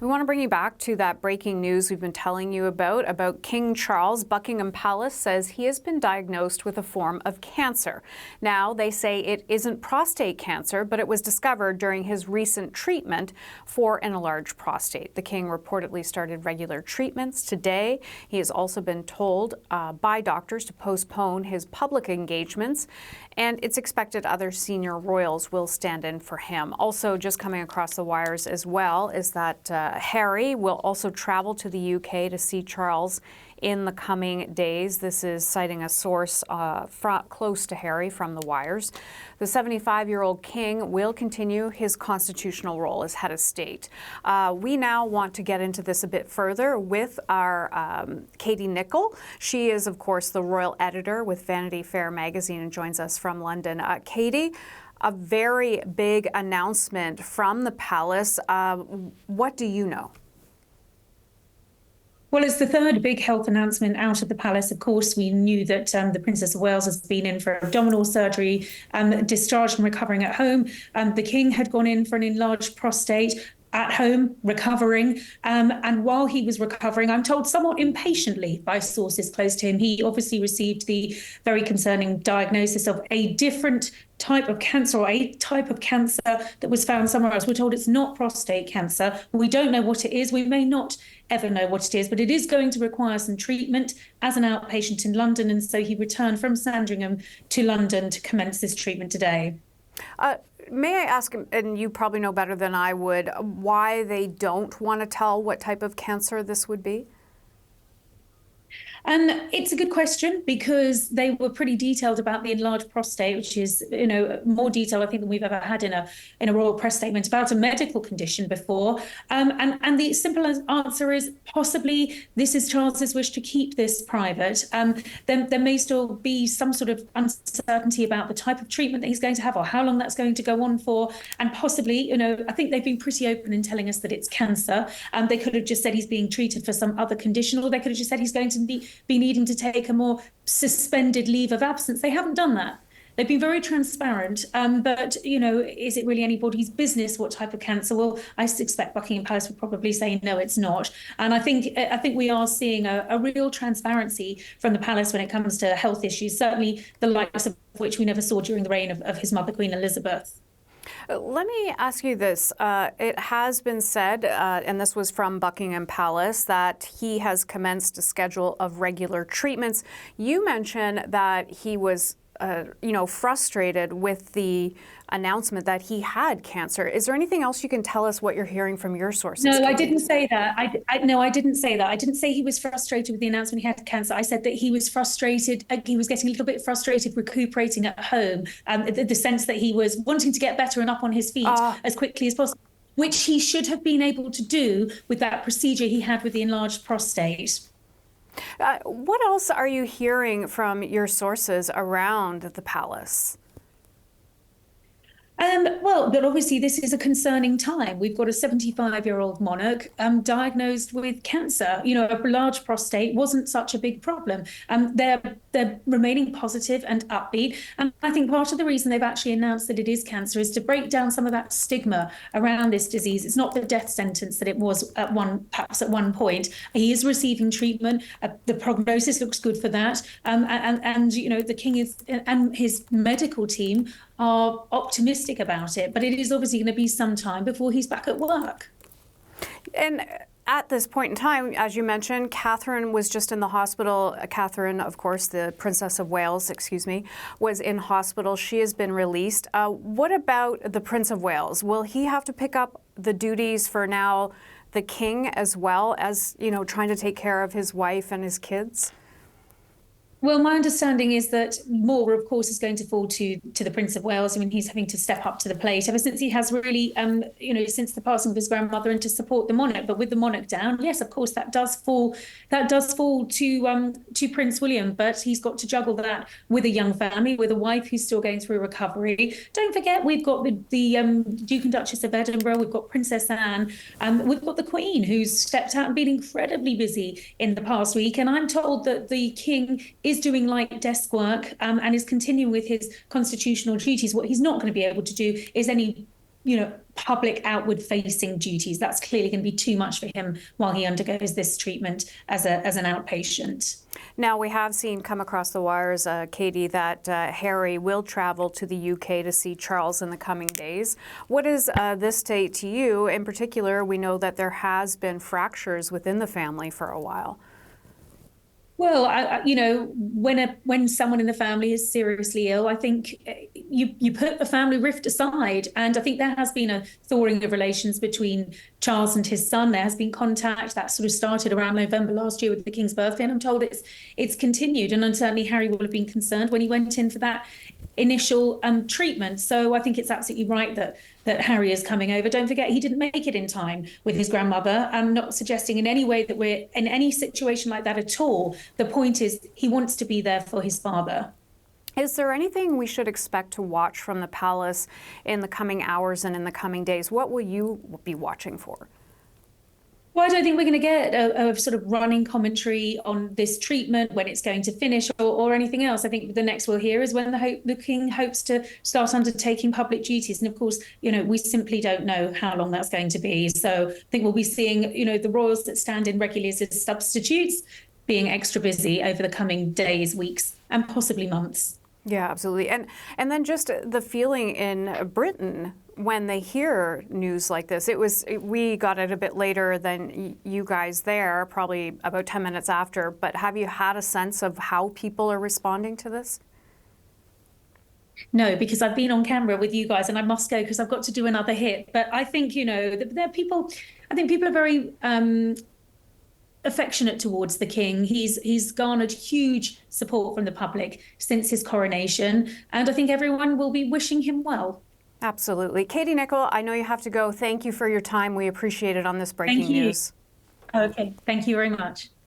We want to bring you back to that breaking news we've been telling you about King Charles. Buckingham Palace says he has been diagnosed with a form of cancer. Now, they say it isn't prostate cancer, but it was discovered during his recent treatment for an enlarged prostate. The King reportedly started regular treatments today. He has also been told by doctors to postpone his public engagements, and it's expected other senior royals will stand in for him. Also, just coming across the wires as well is that Harry will also travel to the UK to see Charles in the coming days. This is citing a source close to Harry from the wires. The 75-year-old king will continue his constitutional role as head of state. We now want to get into this a bit further with our Katie Nicholl. She is, of course, the royal editor with Vanity Fair magazine and joins us from London. Katie, a very big announcement from the palace. What do you know? Well, it's the third big health announcement out of the palace. Of course, we knew that the Princess of Wales has been in for abdominal surgery, discharged and recovering at home. The King had gone in for an enlarged prostate, at home, recovering. And while he was recovering, I'm told somewhat impatiently by sources close to him, he obviously received the very concerning diagnosis of a different type of cancer, or a type of cancer that was found somewhere else. We're told it's not prostate cancer. We don't know what it is. We may not ever know what it is, but it is going to require some treatment as an outpatient in London. And so he returned from Sandringham to London to commence this treatment today. May I ask, and you probably know better than I would, why they don't want to tell what type of cancer this would be? It's a good question, because they were pretty detailed about the enlarged prostate, which is, more detail I think than we've ever had in a royal press statement about a medical condition before. And the simple answer is possibly this is Charles's wish to keep this private. There may still be some sort of uncertainty about the type of treatment that he's going to have or how long that's going to go on for. And possibly, I think they've been pretty open in telling us that it's cancer. They could have just said he's being treated for some other condition, or they could have just said he's going to be needing to take a more suspended leave of absence. They haven't done that. They've been very transparent, but, is it really anybody's business what type of cancer? Well, I suspect Buckingham Palace would probably say, no, it's not. And I think we are seeing a real transparency from the palace when it comes to health issues, certainly the likes of which we never saw during the reign of his mother, Queen Elizabeth. Let me ask you this. It has been said, and this was from Buckingham Palace, that he has commenced a schedule of regular treatments. You mentioned that he was frustrated with the announcement that he had cancer. Is there anything else you can tell us what you're hearing from your sources? No, I didn't say that. I didn't say that. I didn't say he was frustrated with the announcement he had cancer. I said that he was frustrated. He was getting a little bit frustrated recuperating at home. The sense that he was wanting to get better and up on his feet as quickly as possible, which he should have been able to do with that procedure he had with the enlarged prostate. What else are you hearing from your sources around the palace? Well, but obviously this is a concerning time. We've got a 75-year-old monarch diagnosed with cancer. A large prostate wasn't such a big problem. They're remaining positive and upbeat. And I think part of the reason they've actually announced that it is cancer is to break down some of that stigma around this disease. It's not the death sentence that it was perhaps at one point. He is receiving treatment. The prognosis looks good for that. And the king is, and his medical team are optimistic about it, but it is obviously going to be some time before he's back at work. And at this point in time, as you mentioned, Catherine was just in the hospital. Catherine, of course, the Princess of Wales, was in hospital. She has been released. What about the Prince of Wales? Will he have to pick up the duties for now the king, as well as, trying to take care of his wife and his kids? Well, my understanding is that more, of course, is going to fall to the Prince of Wales. I mean, he's having to step up to the plate ever since he has really, since the passing of his grandmother, and to support the monarch. But with the monarch down, yes, of course, that does fall to Prince William. But he's got to juggle that with a young family, with a wife who's still going through recovery. Don't forget, we've got the Duke and Duchess of Edinburgh. We've got Princess Anne. We've got the Queen, who's stepped out and been incredibly busy in the past week. And I'm told that the king is doing light desk work and is continuing with his constitutional duties. What he's not going to be able to do is any public outward facing duties. That's clearly going to be too much for him while he undergoes this treatment as an outpatient. Now, we have seen come across the wires, Katie, that Harry will travel to the UK to see Charles in the coming days. What does this state to you? In particular, we know that there has been fractures within the family for a while. Well, when someone in the family is seriously ill, I think you put the family rift aside. And I think there has been a thawing of relations between Charles and his son. There has been contact that sort of started around November last year with the King's birthday. And I'm told it's continued. And certainly Harry will have been concerned when he went in for that initial treatment. So I think it's absolutely right that Harry is coming over. Don't forget, he didn't make it in time with his grandmother. I'm not suggesting in any way that we're in any situation like that at all. The point is he wants to be there for his father. Is there anything we should expect to watch from the palace in the coming hours and in the coming days? What will you be watching for? Well, I don't think we're going to get a sort of running commentary on this treatment, when it's going to finish, or anything else. I think the next we'll hear is when the King hopes to start undertaking public duties. And of course, we simply don't know how long that's going to be. So I think we'll be seeing, the royals that stand in regularly as substitutes being extra busy over the coming days, weeks, and possibly months. Yeah, absolutely. And then just the feeling in Britain when they hear news like this. We got it a bit later than you guys there, probably about 10 minutes after, but have you had a sense of how people are responding to this? No, because I've been on camera with you guys and I must go because I've got to do another hit. But I think, there are people, I think people are very affectionate towards the King. He's garnered huge support from the public since his coronation, and I think everyone will be wishing him well. Absolutely. Katie Nicholl, I know you have to go. Thank you for your time. We appreciate it on this breaking news. Okay, thank you very much.